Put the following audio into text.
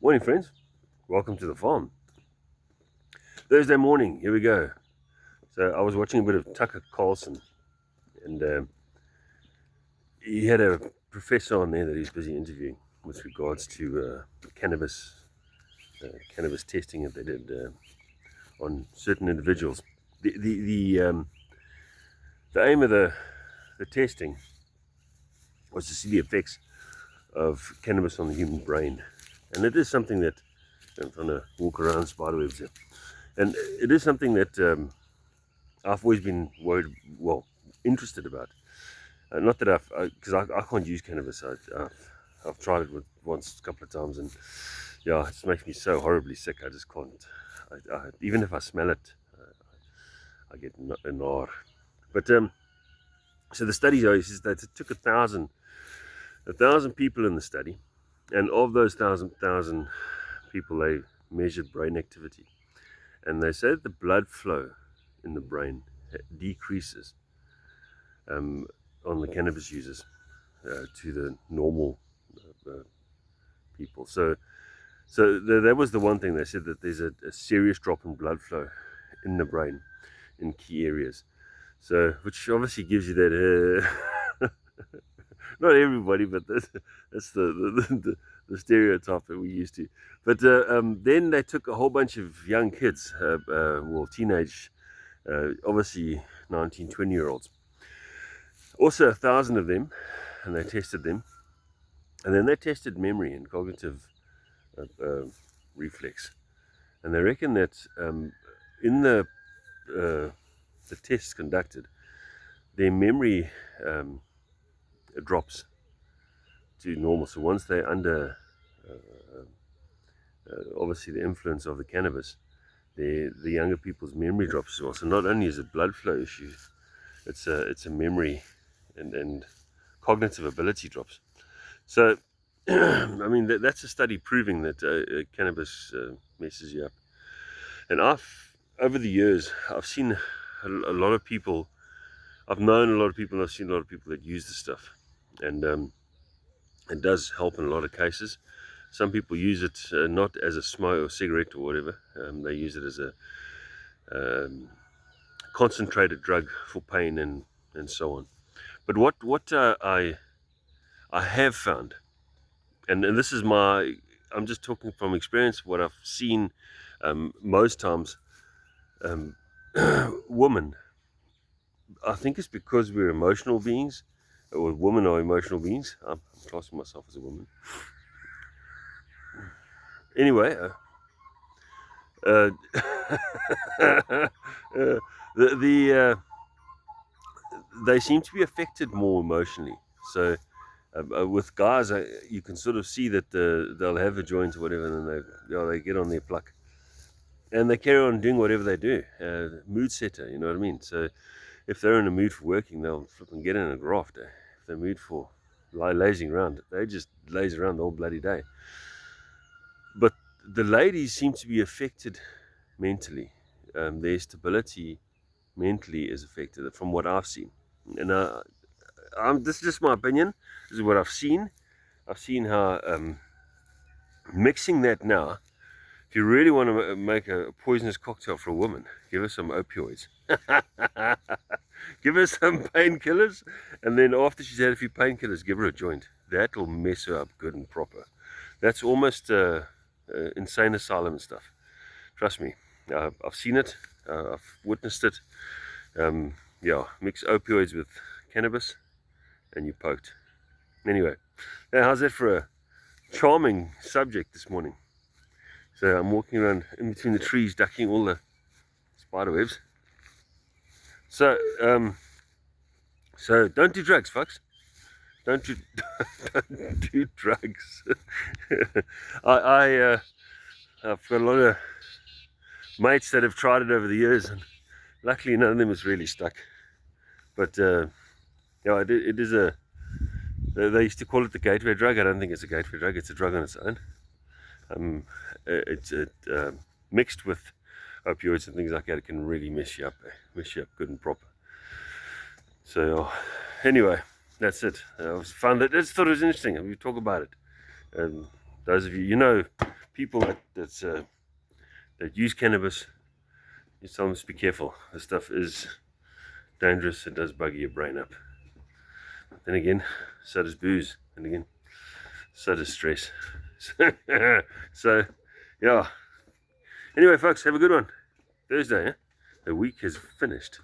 Morning, friends. Welcome to the farm. Thursday morning, here we go. So I was watching a bit of Tucker Carlson, and he had a professor on there that he's busy interviewing with regards to cannabis testing that they did on certain individuals. The aim of the testing was to see the effects of cannabis on the human brain, and it is something that I'm trying to walk around spiderwebs here. And it is something that I've always been interested about. Not that because I can't use cannabis. I've tried it once a couple of times, and yeah, it just makes me so horribly sick. I just can't. Even if I smell it, I get a gnar. But so the study is that it took 1,000 people in the study, and of those thousand people, they measured brain activity. And they said the blood flow in the brain decreases on the cannabis users to the normal people. So that was the one thing. They said that there's a serious drop in blood flow in the brain in key areas. So, which obviously gives you that. Not everybody, but that's the stereotype that we used to. But then they took a whole bunch of young kids, teenage, obviously 19, 20-year-olds. Also 1,000 of them, and they tested them. And then they tested memory and cognitive reflex. And they reckon that in the tests conducted, their memory drops to normal. So once they're under obviously the influence of the cannabis, the younger people's memory drops as well. So not only is it blood flow issue, it's a memory and cognitive ability drops. So I mean that's a study proving that cannabis messes you up. And over the years I've seen a lot of people. I've known a lot of people, and I've seen a lot of people that use the stuff, and it does help in a lot of cases. Some people use it not as a smoke or cigarette or whatever. They use it as a concentrated drug for pain and so on. But what I have found, and this is I'm just talking from experience, what I've seen most times, women, I think it's because we're emotional beings, or women are emotional beings. I'm classing myself as a woman. Anyway, uh, they seem to be affected more emotionally. So with guys, you can sort of see that they'll have a joint or whatever, and then they get on their pluck, and they carry on doing whatever they do. Mood setter, you know what I mean? So if they're in a mood for working, they'll flip and get in a graft. If they're in a mood for lazing around, they just laze around the whole bloody day. But the ladies seem to be affected mentally. Their stability mentally is affected, from what I've seen. And this is just my opinion. This is what I've seen. I've seen how mixing that now, if you really want to make a poisonous cocktail for a woman, give her some opioids. Give her some painkillers, and then after she's had a few painkillers, give her a joint. That will mess her up good and proper. That's almost insane asylum and stuff. Trust me, I've seen it. I've witnessed it. Mix opioids with cannabis, and you're poked. Anyway, how's that for a charming subject this morning? So I'm walking around in between the trees, ducking all the spider webs. So don't do drugs, folks. Don't do drugs. I've got a lot of mates that have tried it over the years, and luckily none of them has really stuck. But it is a. They used to call it the gateway drug. I don't think it's a gateway drug. It's a drug on its own. It's mixed with opioids and things like that. It can really mess you up good and proper. So anyway, that's it. I found that. I just thought it was interesting. We talk about it. Those of you, people that use cannabis, you tell them to be careful. This stuff is dangerous. It does bugger your brain up. Then again, so does booze. And again, so does stress. So, yeah. Anyway, folks, have a good one. Thursday, eh? The week has finished.